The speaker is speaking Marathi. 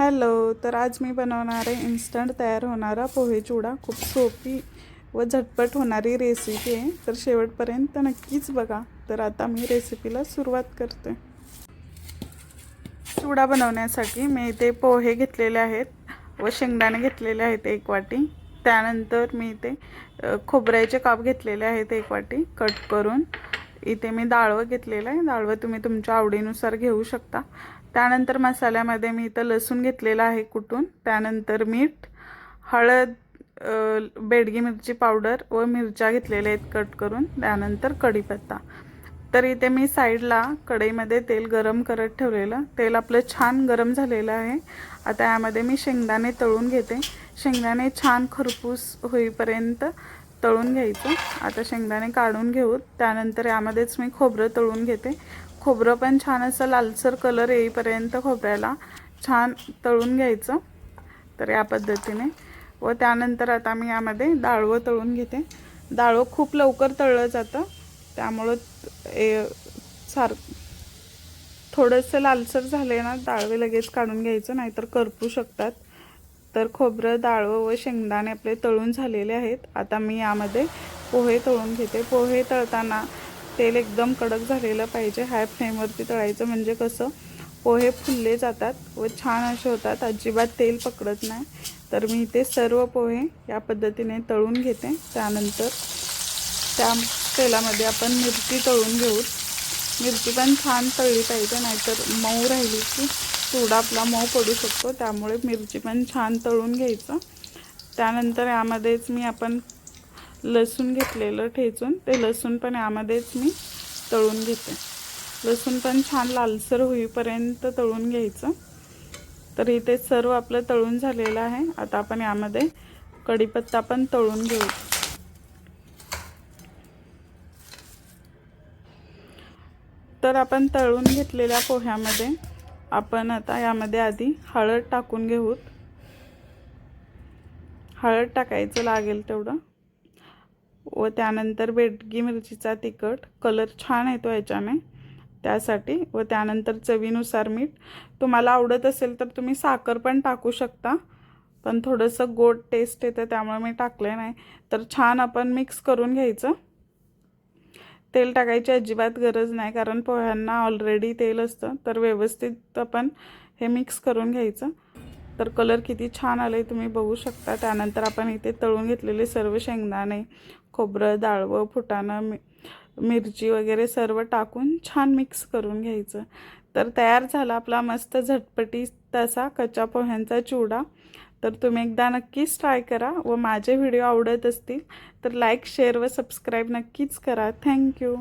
हॅलो, तर आज मी बनवणार आहे इन्स्टंट तयार होणारा पोहे चिवडा। खूप सोपी व झटपट होणारी रेसिपी आहे, तर शेवटपर्यंत नक्कीच बघा। तर आता मी रेसिपीला सुरुवात करते। चिवडा बनवण्यासाठी मी इथे पोहे घेतलेले आहेत व शेंगदाणे घेतलेले आहेत 1 वाटी। त्यानंतर मी इथे खोबऱ्याचे काप घेतलेले आहेत 1 वाटी कट करून। इथे मी डाळव घेतलेलं आहे, डाळव तुम्ही तुमच्या आवडीनुसार घेऊ शकता। त्यानंतर मसाल्यामध्ये मी इथे लसूण घेतलेला आहे कुटून, त्यानंतर मीठ, हळद, बेडगी मिरची पावडर व मिरच्या घेतलेल्या आहेत कट करून, त्यानंतर कढीपत्ता। तर इथे मी साइडला कढईमध्ये तेल गरम करत ठेवलेलं, तेल आपलं छान गरम झालेलं आहे। आता यामध्ये मी शेंगदाणे तळून घेते। शेंगदाणे छान खरपूस होईपर्यंत तळून घ्यायचं। आता शेंगदाणे काढून घेऊ, त्यानंतर यामध्येच मी खोबरं तळून घेते। खोबरं पण छान असं लालसर कलर येईपर्यंत खोबऱ्याला छान तळून घ्यायचं, तर या पद्धतीने। व त्यानंतर आता मी यामध्ये डाळवं तळून घेते। डाळवं खूप लवकर तळलं जातं, त्यामुळे थोडंसं लालसर झाले ना डाळवे लगेच काढून घ्यायचं, नाहीतर करपू शकतात। तर खोबरं, डाळवं व शेंगदाणे आपले तळून झालेले आहेत। आता मी यामध्ये पोहे तळून घेते। पोहे तळताना तेल एकदम कडक झालेलं पाहिजे, हाय फ्लेमवरती तळायचं, म्हणजे कसं पोहे फुलले जातात व छान असे होतात, अजिबात तेल पकडत नाही। तर मी इथे सर्व पोहे या पद्धतीने तळून घेते। त्यानंतर त्या तेलामध्ये आपण मिरची तळून घेऊ। मिरची पण छान तळली पाहिजे, नाहीतर मऊ राहिली की चिवडा आपला मऊ पडू शकतो, त्यामुळे मिरची पण छान तळून घ्यायचं। त्यानंतर यामध्येच मी आपण लसूण घेतलेलं ठेचून, ते लसूण पण यामध्येच मी तळून घेते। लसूण पण छान लालसर होईपर्यंत तळून घ्यायचं। तर इथे सर्व आपलं तळून झालेलं आहे। आता आपण यामध्ये कढीपत्ता पण तळून घेऊ। तर आपण तळून घेतलेल्या पोह्यामध्ये आपण आता यामध्ये आधी हळद टाकून घेऊ। हळद टाकायचं लागेल तेवढं, व त्यानंतर बेडगी मिरचीचा तिखट कलर छान येतो याच्याने, त्यासाठी। व त्यानंतर चवीनुसार मीठ। तुम्हाला आवडत असेल तर तुम्ही साखर पण टाकू शकता, पण थोडंसं गोड टेस्ट येतं त्यामुळे मी टाकले नाही। तर छान आपण मिक्स करून घ्यायचं। तेल टाकायची अजिबात गरज नाही, कारण पोह्यांना ऑलरेडी तेल असतं। तर व्यवस्थित आपण हे मिक्स करून घ्यायचं। तर कलर किती छान आले तुम्ही बघू शकता। त्यानंतर आपण इथे तळून घेतलेले सर्व शेंगदाणे, खोबरं, डाळवं, फुटाणं, मिरची वगैरे सर्व टाकून छान मिक्स करून घ्यायचं। तर तयार झाला आपला मस्त झटपटी तसा कच्च्या पोह्यांचा चिवडा। तर तुम्ही एकदा नक्कीच ट्राय करा, व माझे व्हिडिओ आवडत असतील तर लाईक, शेअर व सबस्क्राईब नक्कीच करा। थँक्यू।